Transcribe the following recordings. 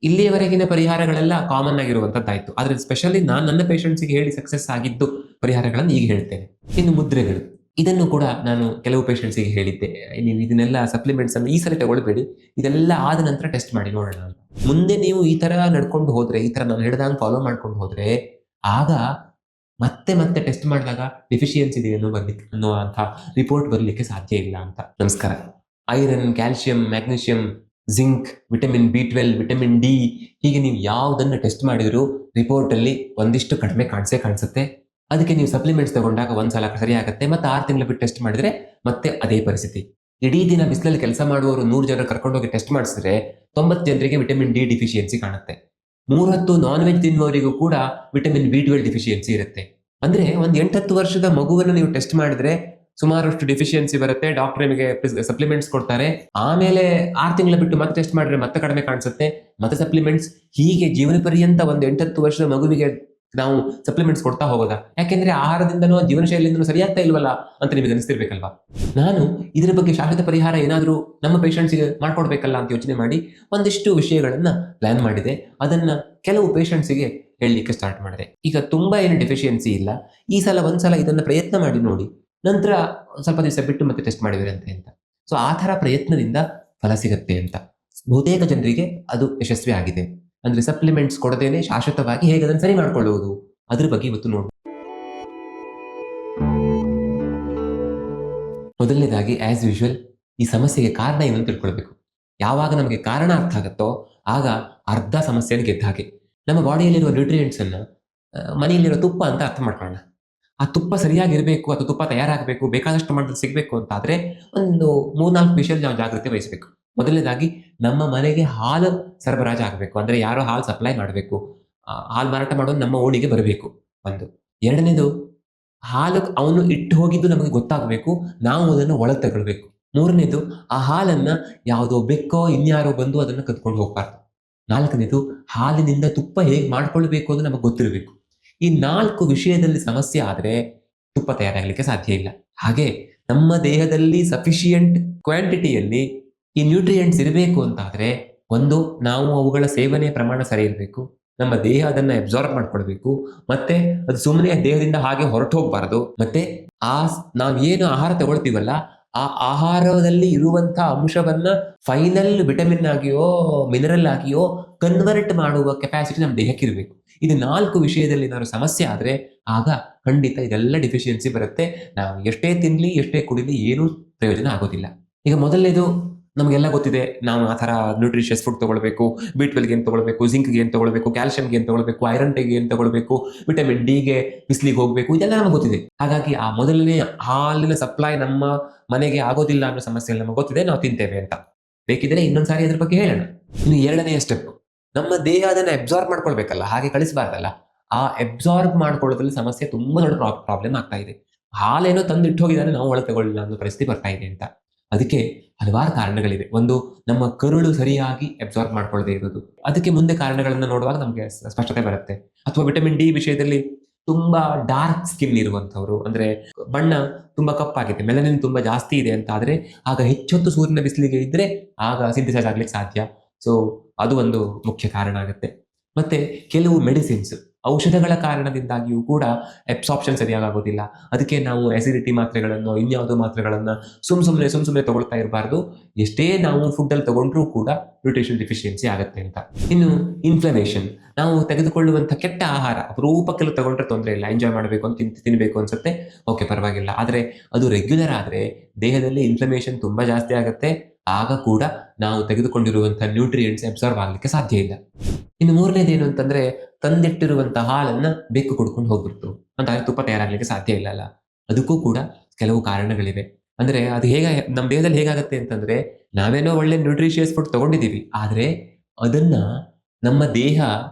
ಇಲ್ಲಿಯವರೆಗಿನ ಪರಿಹಾರಗಳೆಲ್ಲ common ಆಗಿರುವಂತದ್ದಾಯ್ತು. ಆದ್ರೆ specially ನಾನು ನನ್ನ ಪೇಷಂಟ್ಸ್ಗೆ ಹೇಳಿ ಸಕ್ಸಸ್ ಆಗಿದ್ದು ಪರಿಹಾರಗಳನ್ನು ಈಗ ಹೇಳ್ತೇನೆ. ಇನ್ನು ಮುದ್ರೆಗಳು, ಇದನ್ನು ಕೂಡ ನಾನು ಕೆಲವು ಪೇಷಂಟ್ಸ್ಗೆ ಹೇಳಿದ್ದೆ, ನೀವು ಇದನ್ನೆಲ್ಲ ಸಪ್ಲಿಮೆಂಟ್ಸ್ ಅನ್ನು ಈ ಸಲ ತಗೊಳ್ಬೇಡಿ, ಇದೆಲ್ಲ ಆದ ನಂತರ ಟೆಸ್ಟ್ ಮಾಡಿ ನೋಡೋಣ ಅಂತ. ಮುಂದೆ ನೀವು ಈ ತರ ನಡ್ಕೊಂಡು ಹೋದ್ರೆ, ಈ ತರ ನಾನು ಹೇಳಿದಂಗೆ ಫಾಲೋ ಮಾಡ್ಕೊಂಡು ಹೋದ್ರೆ, ಆಗ ಮತ್ತೆ ಮತ್ತೆ ಟೆಸ್ಟ್ ಮಾಡಿದಾಗ ಡೆಫಿಷಿಯನ್ಸಿ ಇದೆ ಅನ್ನುವಂಥ ರಿಪೋರ್ಟ್ ಬರಲಿಕ್ಕೆ ಸಾಧ್ಯ ಇಲ್ಲ ಅಂತ. ನಮಸ್ಕಾರ. Iron, calcium, magnesium, zinc, vitamin B12, vitamin D, ಹೀಗೆ ನೀವು ಯಾವುದನ್ನು ಟೆಸ್ಟ್ ಮಾಡಿದ್ರು ರಿಪೋರ್ಟ್ ಅಲ್ಲಿ ಒಂದಿಷ್ಟು ಕಡಿಮೆ ಕಾಣಿಸುತ್ತೆ. ಅದಕ್ಕೆ ನೀವು ಸಪ್ಲಿಮೆಂಟ್ಸ್ ತಗೊಂಡಾಗ ಒಂದ್ಸಲ ಸರಿ ಆಗುತ್ತೆ, ಮತ್ತೆ 6 ತಿಂಗಳು ಬಿಟ್ಟು ಟೆಸ್ಟ್ ಮಾಡಿದ್ರೆ ಮತ್ತೆ ಅದೇ ಪರಿಸ್ಥಿತಿ. ಇಡೀ ದಿನ ಬಿಸಿಲಲ್ಲಿ ಕೆಲಸ ಮಾಡುವವರು 100 ಜನರು ಕರ್ಕೊಂಡೋಗಿ ಟೆಸ್ಟ್ ಮಾಡಿಸಿದ್ರೆ 90 ಜನರಿಗೆ ವಿಟಮಿನ್ ಡಿ ಡಿಫಿಷಿಯನ್ಸಿ ಕಾಣುತ್ತೆ. 3 ಹೊತ್ತು ನಾನ್ ವೆಜ್ ತಿನ್ನುವವರಿಗೂ ಕೂಡ ವಿಟಮಿನ್ B12 ಡಿಫಿಷಿಯನ್ಸಿ ಇರುತ್ತೆ. ಅಂದ್ರೆ ಒಂದು 8-10 ವರ್ಷದ ಮಗುವನ್ನು ನೀವು ಟೆಸ್ಟ್ ಮಾಡಿದ್ರೆ ಸುಮಾರಷ್ಟು ಡಿಫಿಷಿಯನ್ಸಿ ಬರುತ್ತೆ. ಡಾಕ್ಟರ್ ನಿಮಗೆ ಸಪ್ಲಿಮೆಂಟ್ಸ್ ಕೊಡ್ತಾರೆ. ಆಮೇಲೆ 6 ತಿಂಗಳ ಬಿಟ್ಟು ಮತ್ತೆ ಟೆಸ್ಟ್ ಮಾಡಿದ್ರೆ ಮತ್ತೆ ಕಡಿಮೆ ಕಾಣಿಸುತ್ತೆ, ಮತ್ತೆ ಸಪ್ಲಿಮೆಂಟ್ಸ್. ಹೀಗೆ ಜೀವನ ಪರ್ಯಂತ ಒಂದು 8-10 ವರ್ಷದ ಮಗುವಿಗೆ ನಾವು ಸಪ್ಲಿಮೆಂಟ್ಸ್ ಕೊಡ್ತಾ ಹೋಗೋದಾ? ಯಾಕೆಂದ್ರೆ ಆಹಾರದಿಂದನೋ ಜೀವನ ಶೈಲಿಯಿಂದನೋ ಸರಿಯಾಗ್ತಾ ಇಲ್ವಲ್ಲ ಅಂತ ನಿಮಗೆ ಅನಿಸ್ತಿರ್ಬೇಕಲ್ವಾ. ನಾನು ಇದರ ಬಗ್ಗೆ ಶಾಶ್ವತ ಪರಿಹಾರ ಏನಾದರೂ ನಮ್ಮ ಪೇಷಂಟ್ಸ್ಗೆ ಮಾಡ್ಕೊಡ್ಬೇಕಲ್ಲ ಅಂತ ಯೋಚನೆ ಮಾಡಿ ಒಂದಿಷ್ಟು ವಿಷಯಗಳನ್ನ ಪ್ಲಾನ್ ಮಾಡಿದೆ. ಅದನ್ನ ಕೆಲವು ಪೇಷಂಟ್ಸ್ಗೆ ಹೇಳಲಿಕ್ಕೆ ಸ್ಟಾರ್ಟ್ ಮಾಡಿದೆ. ಈಗ ತುಂಬಾ ಏನು ಡೆಫಿಷಿಯನ್ಸಿ ಇಲ್ಲ, ಈ ಸಲ ಒಂದ್ಸಲ ಇದನ್ನ ಪ್ರಯತ್ನ ಮಾಡಿ ನೋಡಿ, ನಂತರ ಸ್ವಲ್ಪ ದಿವಸ ಬಿಟ್ಟು ಮತ್ತೆ ಟೆಸ್ಟ್ ಮಾಡಿದಿರಂತೆ ಅಂತ. ಸೊ ಆ ಥರ ಪ್ರಯತ್ನದಿಂದ ಫಲ ಸಿಗುತ್ತೆ ಅಂತ ಬಹುತೇಕ ಜನರಿಗೆ ಅದು ಯಶಸ್ವಿ ಆಗಿದೆ. ಅಂದ್ರೆ ಸಪ್ಲಿಮೆಂಟ್ಸ್ ಕೊಡದೇನೆ ಶಾಶ್ವತವಾಗಿ ಹೇಗೆ ಅದನ್ನು ಸರಿ ಮಾಡ್ಕೊಳ್ಳುವುದು, ಅದ್ರ ಬಗ್ಗೆ ಇವತ್ತು ನೋಡಿ. ಮೊದಲನೇದಾಗಿ ಆಸ್ ಯೂಶುವಲ್ ಈ ಸಮಸ್ಯೆಗೆ ಕಾರಣ ಏನು ತಿಳ್ಕೊಳ್ಬೇಕು. ಯಾವಾಗ ನಮಗೆ ಕಾರಣ ಅರ್ಥ ಆಗುತ್ತೋ ಆಗ ಅರ್ಧ ಸಮಸ್ಯೆಯನ್ನು ಗೆದ್ದ ಹಾಗೆ. ನಮ್ಮ ಬಾಡಿಯಲ್ಲಿರುವ ನ್ಯೂಟ್ರಿಯೆಂಟ್ಸ್ ಅನ್ನ ಮನೆಯಲ್ಲಿರೋ ತುಪ್ಪ ಅಂತ ಅರ್ಥ ಮಾಡ್ಕೊಳ್ಳೋಣ. ಆ ತುಪ್ಪ ಸರಿಯಾಗಿರ್ಬೇಕು ಅಥವಾ ತುಪ್ಪ ತಯಾರಾಗಬೇಕು, ಬೇಕಾದಷ್ಟು ಮಟ್ಟದಲ್ಲಿ ಸಿಗಬೇಕು ಅಂತ ಆದ್ರೆ ಒಂದು 3-4 ವಿಷಯದಲ್ಲಿ ನಾವು ಜಾಗ್ರತೆ ವಹಿಸಬೇಕು. ಮೊದಲನೇದಾಗಿ ನಮ್ಮ ಮನೆಗೆ ಹಾಲು ಸರಬರಾಜು ಆಗಬೇಕು. ಅಂದ್ರೆ ಯಾರೋ ಹಾಲು ಸಪ್ಲೈ ಮಾಡಬೇಕು, ಹಾಲು ಮಾರಾಟ ಮಾಡೋದು ನಮ್ಮ ಓಣಿಗೆ ಬರಬೇಕು ಒಂದು. ಎರಡನೇದು, ಹಾಲು ಅವನು ಇಟ್ಟು ಹೋಗಿದ್ದು ನಮಗೆ ಗೊತ್ತಾಗಬೇಕು, ನಾವು ಅದನ್ನು ಒಳಗೆ ತಗೊಳ್ಬೇಕು. ಮೂರನೇದು, ಆ ಹಾಲನ್ನ ಯಾವುದೋ ಬೆಕ್ಕೋ ಇನ್ಯಾರೋ ಬಂದು ಅದನ್ನು ಕದ್ಕೊಂಡು ಹೋಗ್ಬಾರ್ದು. ನಾಲ್ಕನೇದು, ಹಾಲಿನಿಂದ ತುಪ್ಪ ಹೇಗೆ ಮಾಡ್ಕೊಳ್ಬೇಕು ಅಂತ ನಮಗೆ ಗೊತ್ತಿರಬೇಕು. ಈ 4 ವಿಷಯದಲ್ಲಿ ಸಮಸ್ಯೆ ಆದ್ರೆ ತುಪ್ಪ ತಯಾರಾಗಲಿಕ್ಕೆ ಸಾಧ್ಯ ಇಲ್ಲ. ಹಾಗೆ ನಮ್ಮ ದೇಹದಲ್ಲಿ ಸಫಿಷಿಯಂಟ್ ಕ್ವಾಂಟಿಟಿಯಲ್ಲಿ ಈ ನ್ಯೂಟ್ರಿಯೆಂಟ್ಸ್ ಇರಬೇಕು ಅಂತಾದ್ರೆ ಒಂದು, ನಾವು ಅವುಗಳ ಸೇವನೆ ಪ್ರಮಾಣ ಸರಿ ಇರಬೇಕು, ನಮ್ಮ ದೇಹ ಅದನ್ನ ಅಬ್ಸಾರ್ಬ್ ಮಾಡ್ಕೊಳ್ಬೇಕು, ಮತ್ತೆ ಅದು ಸುಮ್ಮನೆ ದೇಹದಿಂದ ಹಾಗೆ ಹೊರಟು ಹೋಗ್ಬಾರ್ದು. ಮತ್ತೆ ನಾವು ಏನು ಆಹಾರ ತಗೊಳ್ತೀವಲ್ಲ, ಆ ಆಹಾರದಲ್ಲಿ ಇರುವಂತಹ ಅಂಶವನ್ನ ಫೈನಲ್ ವಿಟಮಿನ್ ಆಗಿಯೋ ಮಿನರಲ್ ಆಗಿಯೋ ಕನ್ವರ್ಟ್ ಮಾಡುವ ಕೆಪಾಸಿಟಿ ನಮ್ಮ ದೇಹಕ್ಕೆ ಇರಬೇಕು. ಇದು 4 ವಿಷಯದಲ್ಲಿ ಏನಾದ್ರು ಸಮಸ್ಯೆ ಆದ್ರೆ ಆಗ ಖಂಡಿತ ಇದೆಲ್ಲ ಡಿಫಿಷಿಯನ್ಸಿ ಬರುತ್ತೆ. ನಾವು ಎಷ್ಟೇ ತಿನ್ಲಿ ಎಷ್ಟೇ ಕುಡಿಲಿ ಏನೂ ಪ್ರಯೋಜನ ಆಗೋದಿಲ್ಲ. ಈಗ ಮೊದಲನೇದು ನಮಗೆಲ್ಲ ಗೊತ್ತಿದೆ, ನಾವು ಆ ಥರ ನ್ಯೂಟ್ರಿಷಿಯಸ್ ಫುಡ್ ತಗೊಳ್ಬೇಕು, B12 ಏನು ತಗೊಳ್ಬೇಕು, ಜಿಂಕ್ಗೆ ಏನು ತಗೊಳ್ಬೇಕು, ಕ್ಯಾಲ್ಸಿಯಂಗೆ ಏನು ತಗೊಳ್ಬೇಕು, ಐರನ್ ಗೆ ಏನು ತಗೊಳ್ಬೇಕು, ವಿಟಮಿನ್ ಡಿಗೆ ಬಿಸಿಲಿಗೆ ಹೋಗ್ಬೇಕು, ಇದೆಲ್ಲ ನಮಗೆ ಗೊತ್ತಿದೆ. ಹಾಗಾಗಿ ಆ ಮೊದಲನೇ ಹಾಲಿನ ಸಪ್ಲೈ ನಮ್ಮ ಮನೆಗೆ ಆಗೋದಿಲ್ಲ ಅನ್ನೋ ಸಮಸ್ಯೆ ನಮಗೆ ಗೊತ್ತಿದೆ, ನಾವು ತಿಂತೇವೆ ಅಂತ. ಬೇಕಿದ್ರೆ ಇನ್ನೊಂದ್ಸಾರಿ ಅದ್ರ ಬಗ್ಗೆ ಹೇಳೋಣ. ಇನ್ನು ಎರಡನೆಯ ಸ್ಟೆಪ್, ನಮ್ಮ ದೇಹ ಅದನ್ನ ಅಬ್ಸಾರ್ಬ್ ಮಾಡ್ಕೊಳ್ಬೇಕಲ್ಲ, ಹಾಗೆ ಕಳಿಸಬಾರ್ದಲ್ಲ. ಆ ಅಬ್ಸಾರ್ಬ್ ಮಾಡ್ಕೊಳ್ಳೋದ್ರಲ್ಲಿ ಸಮಸ್ಯೆ ತುಂಬಾ ದೊಡ್ಡ ಪ್ರಾಬ್ಲಮ್ ಆಗ್ತಾ ಇದೆ. ಹಾಲೇನೋ ತಂದಿಟ್ಟು ಹೋಗಿದ್ದಾನೆ, ನಾವು ಒಳಗೆ ತಗೊಳ್ಳಿಲ್ಲ ಅನ್ನೋ ಪರಿಸ್ಥಿತಿ ಬರ್ತಾ ಇದೆ ಅಂತ. ಅದಕ್ಕೆ ಹಲವಾರು ಕಾರಣಗಳಿವೆ. ಒಂದು, ನಮ್ಮ ಕರುಳು ಸರಿಯಾಗಿ ಅಬ್ಸಾರ್ಬ್ ಮಾಡ್ಕೊಳ್ಳದೆ ಇರೋದು. ಅದಕ್ಕೆ ಮುಂದೆ ಕಾರಣಗಳನ್ನ ನೋಡುವಾಗ ನಮಗೆ ಸ್ಪಷ್ಟತೆ ಬರುತ್ತೆ. ಅಥವಾ ವಿಟಮಿನ್ ಡಿ ವಿಷಯದಲ್ಲಿ ತುಂಬಾ ಡಾರ್ಕ್ ಸ್ಕಿನ್ ಇರುವಂತವ್ರು, ಅಂದ್ರೆ ಬಣ್ಣ ತುಂಬಾ ಕಪ್ಪಾಗಿದೆ, ಮೆಲನಿನ್ ತುಂಬಾ ಜಾಸ್ತಿ ಇದೆ ಅಂತ ಆದ್ರೆ ಆಗ ಹೆಚ್ಚೊತ್ತು ಸೂರ್ಯನ ಬಿಸಿಲಿಗೆ ಇದ್ರೆ ಆಗ ಸಿಂಥಸೈಸ್ ಆಗ್ಲಿಕ್ಕೆ ಸಾಧ್ಯ. ಸೊ ಅದು ಒಂದು ಮುಖ್ಯ ಕಾರಣ ಆಗುತ್ತೆ. ಮತ್ತೆ ಕೆಲವು ಮೆಡಿಸಿನ್ಸ್, ಔಷಧಗಳ ಕಾರಣದಿಂದಾಗಿಯೂ ಕೂಡ ಅಬ್ಸಾರ್ಪ್ಷನ್ ಸರಿಯಾಗೋದಿಲ್ಲ. ಅದಕ್ಕೆ ನಾವು ಅಸಿಡಿಟಿ ಮಾತ್ರೆಗಳನ್ನು ಇನ್ಯಾವುದೋ ಮಾತ್ರೆಗಳನ್ನ ಸುಮ್ಮನೆ ತಗೊಳ್ತಾ ಇರಬಾರ್ದು. ಎಷ್ಟೇ ನಾವು ಫುಡ್ ಅಲ್ಲಿ ತಗೊಂಡ್ರೂ ಕೂಡ ನ್ಯೂಟ್ರಿಷನ್ ಡಿಫಿಷಿಯನ್ಸಿ ಆಗುತ್ತೆ ಅಂತ. ಇನ್ನು ಇನ್ಫ್ಲಮೇಷನ್, ನಾವು ತೆಗೆದುಕೊಳ್ಳುವಂಥ ಕೆಟ್ಟ ಆಹಾರ ಅಪರೂಪಕ್ಕೆಲ್ಲ ತಗೊಂಡ್ರೆ ತೊಂದರೆ ಇಲ್ಲ, ಎಂಜಾಯ್ ಮಾಡಬೇಕು ಅಂತ ತಿನ್ಬೇಕು ಅನ್ಸುತ್ತೆ, ಓಕೆ ಪರವಾಗಿಲ್ಲ. ಆದ್ರೆ ಅದು ರೆಗ್ಯುಲರ್ ಆದ್ರೆ ದೇಹದಲ್ಲಿ ಇನ್ಫ್ಲಮೇಷನ್ ತುಂಬಾ ಜಾಸ್ತಿ ಆಗುತ್ತೆ. ಆಗ ಕೂಡ ನಾವು ತೆಗೆದುಕೊಂಡಿರುವಂತಹ ನ್ಯೂಟ್ರಿಯೆಂಟ್ಸ್ ಅಬ್ಸಾರ್ಬ್ ಆಗ್ಲಿಕ್ಕೆ ಸಾಧ್ಯ ಇಲ್ಲ. ಇನ್ನು ಮೂರನೇದೇನು ಅಂತಂದ್ರೆ, ತಂದಿಟ್ಟಿರುವಂತಹ ಹಾಲನ್ನ ಬೆಕ್ಕು ಕುಡ್ಕೊಂಡು ಹೋಗ್ಬಿಡ್ತು ಅಂತ ತುಪ್ಪ ತಯಾರಾಗ್ಲಿಕ್ಕೆ ಸಾಧ್ಯ ಇಲ್ಲಲ್ಲ. ಅದಕ್ಕೂ ಕೂಡ ಕೆಲವು ಕಾರಣಗಳಿವೆ. ಅಂದ್ರೆ ಅದು ನಮ್ಮ ದೇಹದಲ್ಲಿ ಹೇಗಾಗತ್ತೆ ಅಂತಂದ್ರೆ, ನಾವೇನೋ ಒಳ್ಳೆ ನ್ಯೂಟ್ರಿಷಿಯಸ್ ಫುಡ್ ತಗೊಂಡಿದೀವಿ, ಆದ್ರೆ ಅದನ್ನ ನಮ್ಮ ದೇಹ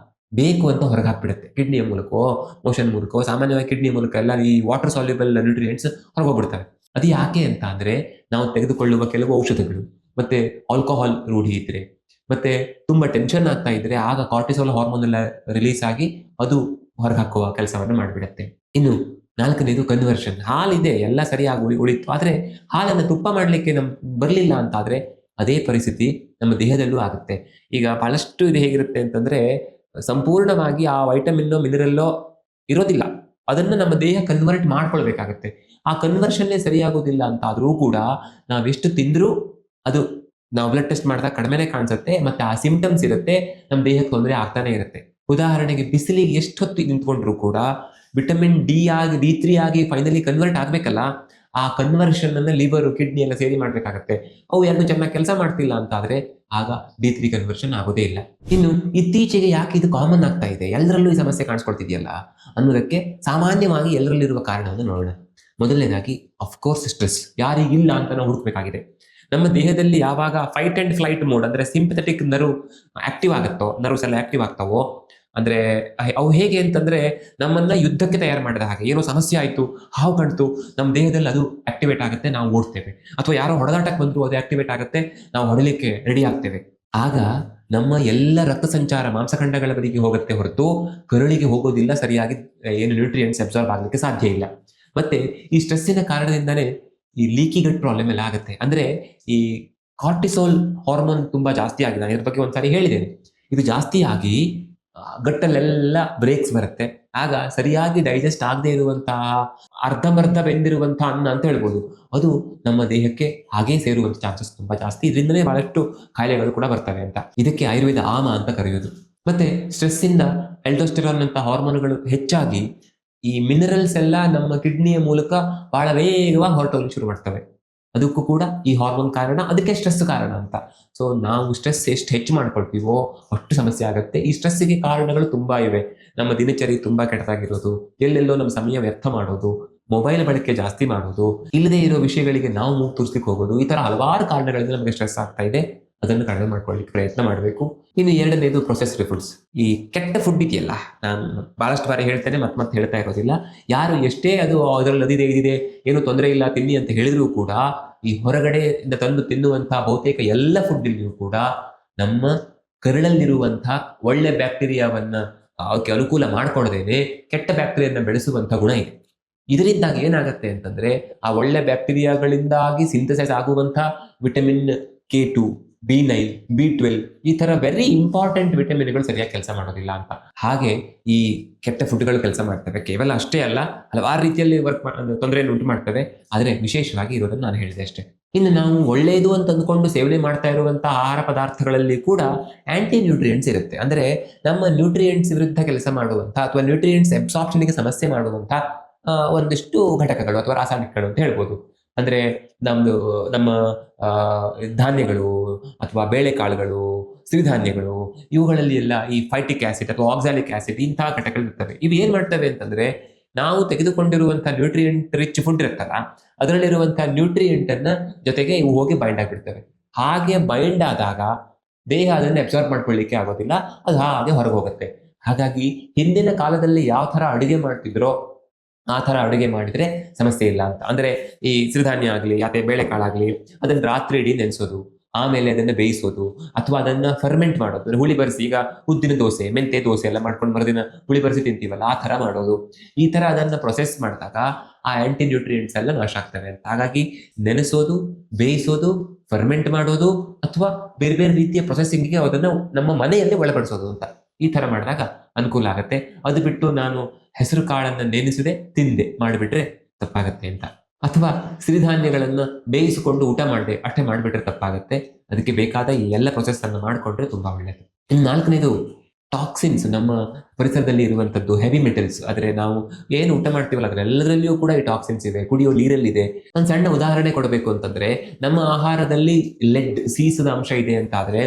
ಬೇಕು ಅಂತ ಹೊರಗೆ ಹಾಕ್ಬಿಡುತ್ತೆ. ಕಿಡ್ನಿಯ ಮೂಲಕವೋ ಮೋಷನ್ ಮೂಲಕವೋ, ಸಾಮಾನ್ಯವಾಗಿ ಕಿಡ್ನಿಯ ಮೂಲಕ ಎಲ್ಲ ಈ ವಾಟರ್ ಸಾಲ್ಯುಬಲ್ ನ್ಯೂಟ್ರಿಯೆಂಟ್ಸ್ ಹೊರಗೋಗ್ಬಿಡ್ತವೆ. ಅದು ಯಾಕೆ ಅಂತ ಅಂದ್ರೆ, ನಾವು ತೆಗೆದುಕೊಳ್ಳುವ ಕೆಲವು ಔಷಧಗಳು, ಮತ್ತೆ ಆಲ್ಕೋಹಾಲ್ ರೂಢಿ ಇದ್ರೆ, ಮತ್ತೆ ತುಂಬಾ ಟೆನ್ಷನ್ ಆಗ್ತಾ ಇದ್ರೆ ಆಗ ಕಾರ್ಟಿಸೋಲ್ ಹಾರ್ಮೋನ್ ಎಲ್ಲ ರಿಲೀಸ್ ಆಗಿ ಅದು ಹೊರಗೆ ಹಾಕುವ ಕೆಲಸವನ್ನು ಮಾಡಿಬಿಡುತ್ತೆ. ಇನ್ನು ನಾಲ್ಕನೇದು ಕನ್ವರ್ಷನ್. ಹಾಲಿದೆ, ಎಲ್ಲ ಸರಿಯಾಗಿ ಉಳಿತು, ಆದ್ರೆ ಹಾಲನ್ನು ತುಪ್ಪ ಮಾಡ್ಲಿಕ್ಕೆ ಬರ್ಲಿಲ್ಲ ಅಂತಾದ್ರೆ ಅದೇ ಪರಿಸ್ಥಿತಿ ನಮ್ಮ ದೇಹದಲ್ಲೂ ಆಗುತ್ತೆ. ಈಗ ಬಹಳಷ್ಟು ಇದು ಹೇಗಿರುತ್ತೆ ಅಂತಂದ್ರೆ ಸಂಪೂರ್ಣವಾಗಿ ಆ ವೈಟಮಿನ್ನೋ ಮಿನರಲ್ಲೋ ಇರೋದಿಲ್ಲ. ಅದನ್ನ ನಮ್ಮ ದೇಹ ಕನ್ವರ್ಟ್ ಮಾಡ್ಕೊಳ್ಬೇಕಾಗತ್ತೆ. ಆ ಕನ್ವರ್ಷನ್ನೇ ಸರಿಯಾಗೋದಿಲ್ಲ ಅಂತ ಆದ್ರೂ ಕೂಡ ನಾವೆಷ್ಟು ತಿಂದ್ರೂ ಅದು ನಾವು ಬ್ಲಡ್ ಟೆಸ್ಟ್ ಮಾಡಿದಾಗ ಕಡಿಮೆನೇ ಕಾಣಿಸುತ್ತೆ. ಮತ್ತೆ ಆ ಸಿಂಪ್ಟಮ್ಸ್ ಇರುತ್ತೆ, ನಮ್ಮ ದೇಹಕ್ಕೆ ತೊಂದರೆ ಆಗ್ತಾನೆ ಇರುತ್ತೆ. ಉದಾಹರಣೆಗೆ ಬಿಸಿಲಿಗೆ ಎಷ್ಟು ಹೊತ್ತು ನಿಂತ್ಕೊಂಡ್ರು ಕೂಡ ವಿಟಮಿನ್ ಡಿ3 ಆಗಿ ಫೈನಲಿ ಕನ್ವರ್ಟ್ ಆಗ್ಬೇಕಲ್ಲ, ಆ ಕನ್ವರ್ಷನ್ ಅನ್ನ ಲಿವರ್ ಕಿಡ್ನಿ ಎಲ್ಲ ಸೇರಿ ಮಾಡ್ಬೇಕಾಗತ್ತೆ. ಅವು ಎರಡು ಚೆನ್ನಾಗಿ ಕೆಲಸ ಮಾಡ್ತಿಲ್ಲ ಅಂತ ಆದ್ರೆ ಆಗ ಡಿ3 ಕನ್ವರ್ಷನ್ ಆಗೋದೇ ಇಲ್ಲ. ಇನ್ನು ಇತ್ತೀಚೆಗೆ ಯಾಕೆ ಇದು ಕಾಮನ್ ಆಗ್ತಾ ಇದೆ, ಎಲ್ಲರಲ್ಲೂ ಈ ಸಮಸ್ಯೆ ಕಾಣಿಸ್ಕೊಳ್ತಿದೆಯಲ್ಲ ಅನ್ನೋದಕ್ಕೆ ಸಾಮಾನ್ಯವಾಗಿ ಎಲ್ಲರಲ್ಲಿರುವ ಕಾರಣವನ್ನು ನೋಡೋಣ. ಮೊದಲನೇದಾಗಿ ಅಫ್ಕೋರ್ಸ್ ಸ್ಟ್ರೆಸ್. ಯಾರಿಗಿಲ್ಲ ಅಂತ ನಾವು ಹುಡುಕ್ಬೇಕಾಗಿದೆ. ನಮ್ಮ ದೇಹದಲ್ಲಿ ಯಾವಾಗ ಫೈಟ್ ಅಂಡ್ ಫ್ಲೈಟ್ ಮೋಡ್ ಅಂದ್ರೆ ಸಿಂಪಥೆಟಿಕ್ ನರ್ವ್ ಆಕ್ಟಿವ್ ಆಗುತ್ತೋ, ನರ್ವ್ಸ್ ಎಲ್ಲ ಆಕ್ಟಿವ್ ಆಗ್ತಾವೋ, ಅಂದ್ರೆ ಅವು ಹೇಗೆ ಅಂತಂದ್ರೆ ನಮ್ಮನ್ನ ಯುದ್ಧಕ್ಕೆ ತಯಾರು ಮಾಡಿದ ಹಾಗೆ. ಏನೋ ಸಮಸ್ಯೆ ಆಯ್ತು, ಹಾವು ಕಾಣ್ತು, ನಮ್ಮ ದೇಹದಲ್ಲಿ ಅದು ಆಕ್ಟಿವೇಟ್ ಆಗುತ್ತೆ, ನಾವು ಓಡ್ತೇವೆ. ಅಥವಾ ಯಾರೋ ಹೊಡೆದಾಟಕ್ಕೆ ಬಂದ್ರು, ಅದು ಆಕ್ಟಿವೇಟ್ ಆಗುತ್ತೆ, ನಾವು ಹೊಡಲಿಕ್ಕೆ ರೆಡಿ ಆಗ್ತೇವೆ. ಆಗ ನಮ್ಮ ಎಲ್ಲ ರಕ್ತ ಸಂಚಾರ ಮಾಂಸಖಂಡಗಳ ಬದಿಗೆ ಹೋಗುತ್ತೆ ಹೊರತು ಕರುಳಿಗೆ ಹೋಗೋದಿಲ್ಲ, ಸರಿಯಾಗಿ ಏನು ನ್ಯೂಟ್ರಿಯೆಂಟ್ಸ್ ಅಬ್ಸಾರ್ಬ್ ಆಗ್ಲಿಕ್ಕೆ ಸಾಧ್ಯ ಇಲ್ಲ. ಮತ್ತೆ ಈ ಸ್ಟ್ರೆಸ್ಸಿನ ಕಾರಣದಿಂದಾನೇ ಈ ಲೀಕಿ ಗಟ್ ಪ್ರಾಬ್ಲಮ್ ಎಲ್ಲ ಆಗುತ್ತೆ. ಅಂದ್ರೆ ಈ ಕಾರ್ಟಿಸೋಲ್ ಹಾರ್ಮೋನ್ ತುಂಬಾ ಜಾಸ್ತಿ ಆಗಿದೆ. ಇದ್ರ ಬಗ್ಗೆ ಒಂದ್ಸಾರಿ ಹೇಳಿದ್ದೇನೆ. ಇದು ಜಾಸ್ತಿ ಆಗಿ ಗಟ್ಟಲ್ಲೆಲ್ಲ ಬ್ರೇಕ್ಸ್ ಬರುತ್ತೆ. ಆಗ ಸರಿಯಾಗಿ ಡೈಜೆಸ್ಟ್ ಆಗದೆ ಇರುವಂತಹ ಅರ್ಧಂಬರ್ಧ ಬೆಂದಿರುವಂತಹ ಅನ್ನ ಅಂತ ಹೇಳ್ಬೋದು, ಅದು ನಮ್ಮ ದೇಹಕ್ಕೆ ಹಾಗೇ ಸೇರುವಂತ ಚಾನ್ಸಸ್ ತುಂಬಾ ಜಾಸ್ತಿ. ಇದರಿಂದನೇ ಬಹಳಷ್ಟು ಕಾಯಿಲೆಗಳು ಕೂಡ ಬರ್ತವೆ ಅಂತ. ಇದಕ್ಕೆ ಆಯುರ್ವೇದ ಆಮ ಅಂತ ಕರೆಯೋದು. ಮತ್ತೆ ಸ್ಟ್ರೆಸ್ ಇಂದ ಎಲ್ಡೋಸ್ಟೆರಾನ್ ಅಂತ ಹಾರ್ಮೋನ್ಗಳು ಹೆಚ್ಚಾಗಿ ಈ ಮಿನರಲ್ಸ್ ಎಲ್ಲ ನಮ್ಮ ಕಿಡ್ನಿಯ ಮೂಲಕ ಬಹಳ ವೇಗವಾಗಿ ಹೊರಟೋಗ್ಲಿಕ್ಕೆ ಶುರು ಮಾಡ್ತವೆ. ಅದಕ್ಕೂ ಕೂಡ ಈ ಹಾರ್ಮೋನ್ ಕಾರಣ, ಅದಕ್ಕೆ ಸ್ಟ್ರೆಸ್ ಕಾರಣ ಅಂತ. ಸೊ ನಾವು ಸ್ಟ್ರೆಸ್ ಎಷ್ಟು ಹೆಚ್ಚು ಮಾಡ್ಕೊಳ್ತೀವೋ ಅಷ್ಟು ಸಮಸ್ಯೆ ಆಗುತ್ತೆ. ಈ ಸ್ಟ್ರೆಸ್ಸಿಗೆ ಕಾರಣಗಳು ತುಂಬಾ ಇವೆ. ನಮ್ಮ ದಿನಚರಿ ತುಂಬಾ ಕೆಟ್ಟದಾಗಿರೋದು, ಎಲ್ಲೆಲ್ಲೋ ನಮ್ಮ ಸಮಯ ವ್ಯರ್ಥ ಮಾಡೋದು, ಮೊಬೈಲ್ ಬಳಕೆ ಜಾಸ್ತಿ ಮಾಡೋದು, ಇಲ್ಲದೆ ಇರೋ ವಿಷಯಗಳಿಗೆ ನಾವು ಮೂಗು ತೂರ್ಸ್ಲಿಕ್ಕೆ ಹೋಗೋದು, ಈ ತರ ಹಲವಾರು ಕಾರಣಗಳಿಂದ ನಮಗೆ ಸ್ಟ್ರೆಸ್ ಆಗ್ತಾ ಇದೆ. ಅದನ್ನು ಕಡಿಮೆ ಮಾಡ್ಕೊಳ್ಳಿಕ್ಕೆ ಪ್ರಯತ್ನ ಮಾಡಬೇಕು. ಇನ್ನು ಎರಡನೇದು ಪ್ರೊಸೆಸ್ಡ್ ಫುಡ್ಸ್. ಈ ಕೆಟ್ಟ ಫುಡ್ ಇದೆಯಲ್ಲ, ನಾನು ಬಹಳಷ್ಟು ಬಾರಿ ಹೇಳ್ತೇನೆ, ಮತ್ತೆ ಹೇಳ್ತಾ ಇರೋದಿಲ್ಲ. ಯಾರು ಎಷ್ಟೇ ಅದು ಅದರಲ್ಲಿ ಅದಿದೆ ಇದಿದೆ ಏನೂ ತೊಂದರೆ ಇಲ್ಲ ತಿನ್ನಿ ಅಂತ ಹೇಳಿದ್ರು ಕೂಡ ಈ ಹೊರಗಡೆಯಿಂದ ತಂದು ತಿನ್ನುವಂತಹ ಬಹುತೇಕ ಎಲ್ಲ ಫುಡ್ಡಿಗೂ ಕೂಡ ನಮ್ಮ ಕರುಳಲ್ಲಿರುವಂತಹ ಒಳ್ಳೆ ಬ್ಯಾಕ್ಟೀರಿಯಾವನ್ನ ಅವಕ್ಕೆ ಅನುಕೂಲ ಮಾಡ್ಕೊಡದೇನೆ ಕೆಟ್ಟ ಬ್ಯಾಕ್ಟೀರಿಯಾನ ಬೆಳೆಸುವಂತಹ ಗುಣ ಇದೆ. ಇದರಿಂದಾಗಿ ಏನಾಗುತ್ತೆ ಅಂತಂದ್ರೆ ಆ ಒಳ್ಳೆ ಬ್ಯಾಕ್ಟೀರಿಯಾಗಳಿಂದಾಗಿ ಸಿಂಥಸೈಸ್ ಆಗುವಂತಹ ವಿಟಮಿನ್ K2, B9, B12 ಈ ತರ ವೆರಿ ಇಂಪಾರ್ಟೆಂಟ್ ವಿಟಮಿನ್ಗಳು ಸರಿಯಾಗಿ ಕೆಲಸ ಮಾಡೋದಿಲ್ಲ ಅಂತ. ಹಾಗೆ ಈ ಕೆಟ್ಟ ಫುಡ್ಗಳು ಕೆಲಸ ಮಾಡ್ತವೆ. ಕೇವಲ ಅಷ್ಟೇ ಅಲ್ಲ, ಹಲವಾರು ರೀತಿಯಲ್ಲಿ ತೊಂದರೆಯನ್ನು ಉಂಟು ಮಾಡ್ತವೆ. ಆದರೆ ವಿಶೇಷವಾಗಿ ಇರೋದನ್ನು ನಾನು ಹೇಳಿದೆ ಅಷ್ಟೇ. ಇನ್ನು ನಾವು ಒಳ್ಳೆಯದು ಅಂತ ಅಂದ್ಕೊಂಡು ಸೇವನೆ ಮಾಡ್ತಾ ಇರುವಂತಹ ಆಹಾರ ಪದಾರ್ಥಗಳಲ್ಲಿ ಕೂಡ ಆಂಟಿ ನ್ಯೂಟ್ರಿಯೆಂಟ್ಸ್ ಇರುತ್ತೆ. ಅಂದ್ರೆ ನಮ್ಮ ನ್ಯೂಟ್ರಿಯೆಂಟ್ಸ್ ವಿರುದ್ಧ ಕೆಲಸ ಮಾಡುವಂತ ಅಥವಾ ನ್ಯೂಟ್ರಿಯೆಂಟ್ಸ್ ಅಬ್ಸಾರ್ಪ್ಷನ್ಗೆ ಸಮಸ್ಯೆ ಮಾಡುವಂತ ಒಂದಿಷ್ಟು ಘಟಕಗಳು ಅಥವಾ ರಾಸಾಯನಿಕಗಳು ಅಂತ ಹೇಳ್ಬೋದು. ಅಂದ್ರೆ ನಮ್ಮ ಧಾನ್ಯಗಳು ಅಥವಾ ಬೇಳೆಕಾಳುಗಳು, ಸಿರಿಧಾನ್ಯಗಳು, ಇವುಗಳಲ್ಲಿ ಎಲ್ಲ ಈ ಫೈಟಿಕ್ ಆಸಿಡ್ ಅಥವಾ ಆಕ್ಸಾಲಿಕ್ ಆಸಿಡ್ ಇಂತಹ ಘಟಕಗಳಿರ್ತವೆ. ಇವು ಏನ್ ಮಾಡ್ತವೆ ಅಂತಂದ್ರೆ ನಾವು ತೆಗೆದುಕೊಂಡಿರುವಂತಹ ನ್ಯೂಟ್ರಿಯೆಂಟ್ ರಿಚ್ ಫುಡ್ ಇರುತ್ತಲ್ಲ, ಅದರಲ್ಲಿರುವಂತಹ ನ್ಯೂಟ್ರಿಯೆಂಟ್ ಅನ್ನ ಜೊತೆಗೆ ಇವು ಹೋಗಿ ಬೈಂಡ್ ಆಗಿಬಿಡ್ತವೆ. ಹಾಗೆ ಬೈಂಡ್ ಆದಾಗ ದೇಹ ಅದನ್ನು ಅಬ್ಸಾರ್ಬ್ ಮಾಡ್ಕೊಳ್ಳಿಕ್ಕೆ ಆಗೋದಿಲ್ಲ, ಅದು ಹಾಗೆ ಹೊರಗೆ ಹೋಗುತ್ತೆ. ಹಾಗಾಗಿ ಹಿಂದಿನ ಕಾಲದಲ್ಲಿ ಯಾವ ತರ ಅಡುಗೆ ಮಾಡ್ತಿದ್ರೋ ಆ ತರ ಅಡುಗೆ ಮಾಡಿದ್ರೆ ಸಮಸ್ಯೆ ಇಲ್ಲ ಅಂತ. ಅಂದ್ರೆ ಈ ಸಿರಿಧಾನ್ಯ ಆಗ್ಲಿ ಅಥವಾ ಬೇಳೆಕಾಳಾಗ್ಲಿ ಅದನ್ನ ರಾತ್ರಿ ಇಡೀ ನೆನೆಸೋದು, ಆಮೇಲೆ ಅದನ್ನ ಬೇಯಿಸೋದು ಅಥವಾ ಅದನ್ನ ಫರ್ಮೆಂಟ್ ಮಾಡೋದು, ಹುಳಿ ಬರಿಸಿ. ಈಗ ಉದ್ದಿನ ದೋಸೆ, ಮೆಂತೆ ದೋಸೆ ಎಲ್ಲ ಮಾಡ್ಕೊಂಡು ಮರುದಿನ ಹುಳಿ ಬರಿಸಿ ತಿಂತೀವಲ್ಲ, ಆ ತರ ಮಾಡೋದು. ಈ ತರ ಅದನ್ನ ಪ್ರೊಸೆಸ್ ಮಾಡಿದಾಗ ಆ ಆಂಟಿ ನ್ಯೂಟ್ರಿಯೆಂಟ್ಸ್ ಎಲ್ಲ ನಾಶ ಆಗ್ತವೆ ಅಂತ. ಹಾಗಾಗಿ ನೆನೆಸೋದು, ಬೇಯಿಸೋದು, ಫರ್ಮೆಂಟ್ ಮಾಡೋದು ಅಥವಾ ಬೇರೆ ಬೇರೆ ರೀತಿಯ ಪ್ರೊಸೆಸಿಂಗ್ಗೆ ಅದನ್ನ ನಮ್ಮ ಮನೆಯಲ್ಲೇ ಒಳಪಡಿಸೋದು ಅಂತ. ಈ ತರ ಮಾಡಿದಾಗ ಅನುಕೂಲ ಆಗತ್ತೆ. ಅದು ಬಿಟ್ಟು ನಾನು ಹೆಸರು ಕಾಳನ್ನ ನೆನೆಸದೆ ತಿಂದೆ ಮಾಡಿಬಿಟ್ರೆ ತಪ್ಪಾಗತ್ತೆ ಅಂತ. ಅಥವಾ ಸಿರಿಧಾನ್ಯಗಳನ್ನ ಬೇಯಿಸಿಕೊಂಡು ಊಟ ಮಾಡಿದೆ ಅಷ್ಟೇ ಮಾಡಿಬಿಟ್ರೆ ತಪ್ಪಾಗತ್ತೆ. ಅದಕ್ಕೆ ಬೇಕಾದ ಈ ಎಲ್ಲ ಪ್ರೊಸೆಸ್ ಅನ್ನು ಮಾಡಿಕೊಂಡ್ರೆ ತುಂಬಾ ಒಳ್ಳೆಯದು. ಇನ್ನು ನಾಲ್ಕನೇದು ಟಾಕ್ಸಿನ್ಸ್. ನಮ್ಮ ಪರಿಸರದಲ್ಲಿ ಇರುವಂತದ್ದು ಹೆವಿ ಮೆಟಲ್ಸ್. ಆದ್ರೆ ನಾವು ಏನು ಊಟ ಮಾಡ್ತೀವಲ್ಲ ಅದರೆಲ್ಲರಲ್ಲಿಯೂ ಕೂಡ ಈ ಟಾಕ್ಸಿನ್ಸ್ ಇದೆ, ಕುಡಿಯೋ ನೀರಲ್ಲಿದೆ. ಒಂದು ಸಣ್ಣ ಉದಾಹರಣೆ ಕೊಡಬೇಕು ಅಂತಂದ್ರೆ, ನಮ್ಮ ಆಹಾರದಲ್ಲಿ ಲೆಡ್, ಸೀಸದ ಅಂಶ ಇದೆ ಅಂತ ಆದ್ರೆ